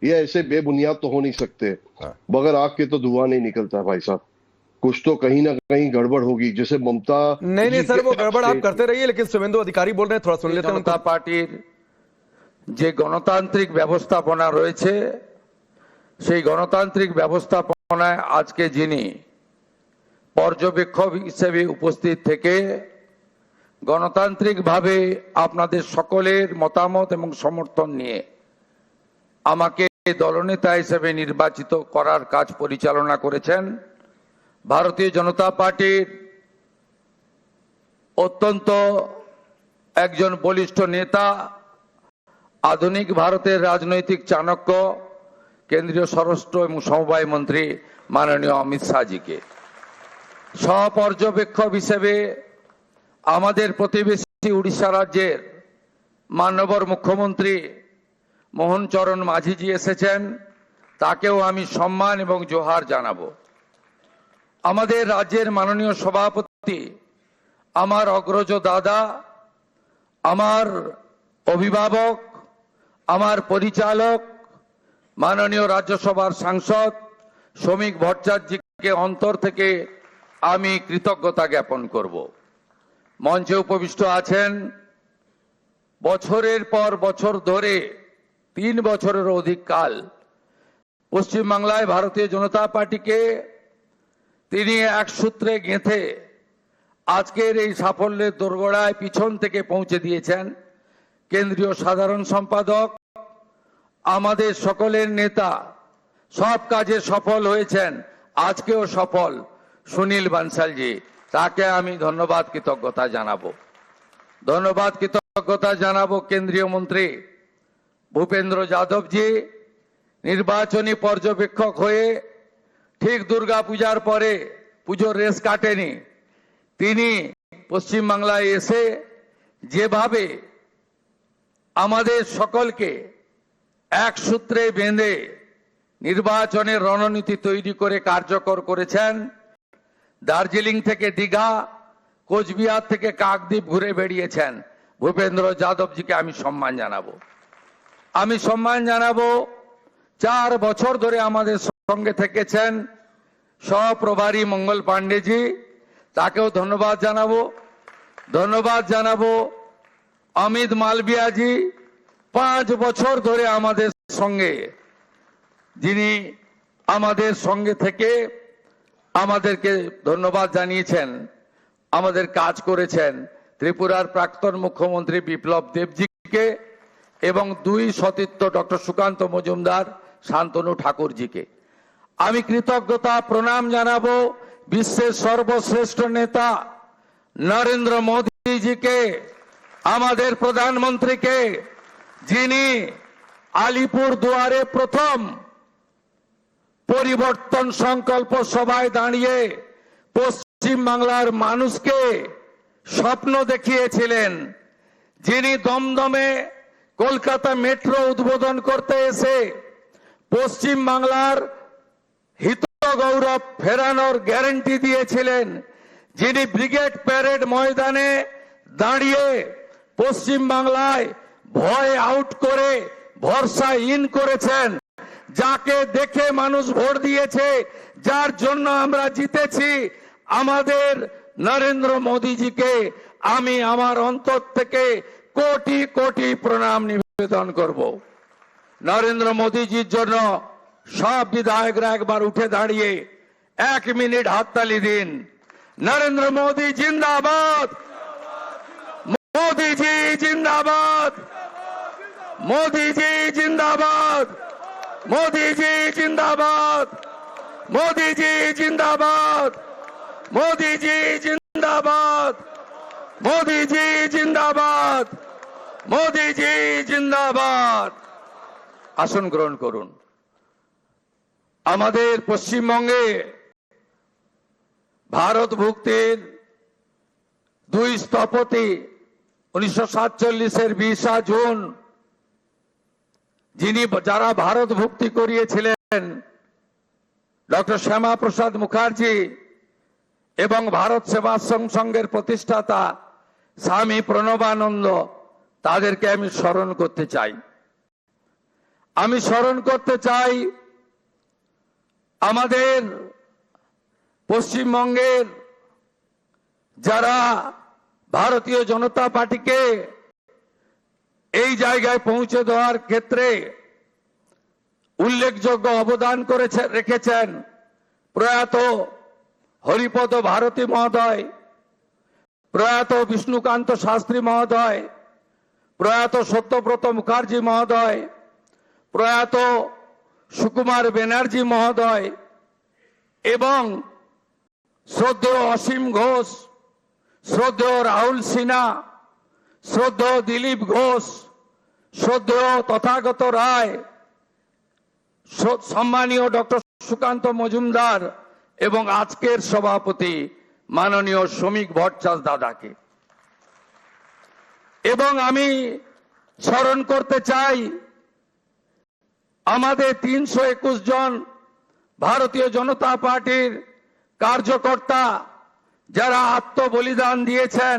ये ऐसे बेबुनियाद तो हो नहीं सकते। बगैर आग के तो धुआं नहीं निकलता भाई साहब, कुछ तो कहीं ना कहीं गड़बड़ होगी। जैसे ममता नहीं सर, वो गड़बड़ आप करते रहिए, लेकिन शुभेंदु अधिकारी बोल रहे हैं, थोड़ा सुन लेते हैं। জনতা পার্টির যে গণতান্ত্রিক ব্যবস্থাপনা রয়েছে সেই গণতান্ত্রিক ব্যবস্থাপনায় আজকে যিনি পর্যবেক্ষক হিসেবে উপস্থিত থেকে গণতান্ত্রিকভাবে আপনাদের সকলের মতামত এবং সমর্থন নিয়ে আমাকে দলনেতা হিসেবে নির্বাচিত করার কাজ পরিচালনা করেছেন ভারতীয় জনতা পার্টির অত্যন্ত একজন বলিষ্ঠ নেতা, আধুনিক ভারতের রাজনৈতিক চাণক্য, কেন্দ্রীয় স্বরাষ্ট্র এবং সমবায় মন্ত্রী মাননীয় অমিত শাহজিকে সহপর্যবেক্ষক হিসেবে আমাদের প্রতিবেশী উড়িষ্যা রাজ্যের মাননীয় মুখ্যমন্ত্রী মোহন চরণ মাঝিজি এসেছেন, তাকেও আমি সম্মান এবং জোহার জানাবো। আমাদের রাজ্যের মাননীয় সভাপতি, আমার অগ্রজ দাদা, আমার অভিভাবক, আমার পরিচালক মাননীয় রাজ্যসভার সাংসদ শ্রমিক ভট্টাচার্যকে অন্তর থেকে আমি কৃতজ্ঞতা জ্ঞাপন করব। মঞ্চে উপবিষ্ট আছেন বছরের পর বছর ধরে 3 বছরের অধিক কাল পশ্চিমবাংলায় ভারতীয় জনতা পার্টিকে তিনি এক সূত্রে গেঁথে আজকের এই সাফল্যের দোরগোড়ায় পিছন থেকে পৌঁছে দিয়েছেন কেন্দ্রীয় সাধারণ সম্পাদক, আমাদের সকলের নেতা, সব কাজে সফল হয়েছেন, আজকেও সফল সুনীল বানসালজি, তাকে আমি ধন্যবাদ কৃতজ্ঞতা জানাবো। ধন্যবাদ কৃতজ্ঞতা জানাবো কেন্দ্রীয় মন্ত্রী ভূপেন্দ্র যাদবজি, নির্বাচনী পর্যবেক্ষক হয়ে ঠিক দুর্গা পূজার পরে পুজোর রেস কাটেনি, তিনি পশ্চিমবাংলায় এসে যেভাবে আমাদের সকলকে এক সূত্রে বেঁধে নির্বাচনের রণনীতি তৈরি করে কার্যকর করেছেন। দার্জিলিং থেকে দীঘা, কোচবিহার থেকে কাকদ্বীপ ঘুরে বেরিয়েছেন। ভূপেন্দ্র যাদবজিকে আমি সম্মান জানাবো। আমি সম্মান জানাবো 4 বছর ধরে আমাদের সঙ্গে থেকেছেন সহপ্রভারী মঙ্গল পাণ্ডেজি, তাকেও ধন্যবাদ জানাবো। ধন্যবাদ জানাবো অমিত মালবিয়াজি, 5 বছর ধরে আমাদের সঙ্গে, যিনি আমাদের সঙ্গে থেকে আমাদেরকে ধন্যবাদ জানিয়েছেন, আমাদের কাজ করেছেন। ত্রিপুরার প্রাক্তন মুখ্যমন্ত্রী বিপ্লব দেবজিকে এবং 2 সতীর্থ ডক্টর সুকান্ত মজুমদার, শান্তনু ঠাকুরজিকে আমি কৃতজ্ঞতা প্রণাম জানাবো। বিশ্বের সর্বশ্রেষ্ঠ নেতা নরেন্দ্র মোদীজিকে, আমাদের প্রধানমন্ত্রীকে, যিনি আলিপুর দুয়ারে প্রথম পরিবর্তন সংকল্প সভায় দাঁড়িয়ে পশ্চিম বাংলার মানুষকে স্বপ্ন দেখিয়েছিলেন, যিনি দমদমে কলকাতা মেট্রো উদ্বোধন করতে এসে পশ্চিম বাংলার হিত গৌরব ফেরানোর গ্যারান্টি দিয়েছিলেন, যিনি ব্রিগেড প্যারেড ময়দানে দাঁড়িয়ে পশ্চিম বাংলায় ভয় আউট করে ভরসা ইন করেছেন, যাকে দেখে মানুষ ভোট দিয়েছে, যার জন্য আমরা জিতেছি, আমাদের নরেন্দ্র মোদীজিকে আমি আমার অন্তর থেকে কোটি কোটি প্রণাম নিবেদন করব। নরেন্দ্র মোদীজির জন্য সব বিধায়করা একবার উঠে দাঁড়িয়ে 1 মিনিট হাততালি দিন। নরেন্দ্র মোদী জিন্দাবাদ, মোদীজি জিন্দাবাদ, মোদীজি জিন্দাবাদ, মোদীজি জিন্দাবাদ, মোদীজি জিন্দাবাদ, মোদীজি জিন্দাবাদ, মোদীজি জিন্দাবাদ, মোদীজি জিন্দাবাদ। আসন গ্রহণ করুন। আমাদের পশ্চিমবঙ্গে ভারত ভুক্তির 2 স্থপতি 1947-এর 20 জুন যারা ভারত ভুক্তি করিয়েছিলেন, ডক্টর শ্যামা প্রসাদ মুখার্জি এবং ভারত সেবাশ্রম সংঘের প্রতিষ্ঠাতা স্বামী প্রণবানন্দ, তাদেরকে আমি স্মরণ করতে চাই। আমি স্মরণ করতে চাই আমাদের পশ্চিমবঙ্গের যারা ভারতীয় জনতা পার্টিকে এই জায়গায় পৌঁছে দেওয়ার ক্ষেত্রে উল্লেখযোগ্য অবদান রেখেছেন প্রয়াত হরিপদ ভারতী মহোদয়, প্রয়াত বিষ্ণুকান্ত শাস্ত্রী মহোদয়, প্রয়াত সত্যব্রত মুখার্জি মহোদয়, প্রয়াত সুকুমার ব্যানার্জি মহোদয় এবং শ্রদ্ধেয় অসীম ঘোষ, শ্রদ্ধেয় রাহুল সিনহা, শ্রদ্ধেয় দিলীপ ঘোষ, শ্রদ্ধেয় তথাগত রায়, সম্মানীয় ডক্টর সুকান্ত মজুমদার এবং আজকের সভাপতি মাননীয় শ্রমিক ভট্টাচার্য দাদাকে। এবং আমি স্মরণ করতে চাই আমাদের 321 জন ভারতীয় জনতা পার্টির কার্যকর্তা যারা আত্মবলিদান দিয়েছেন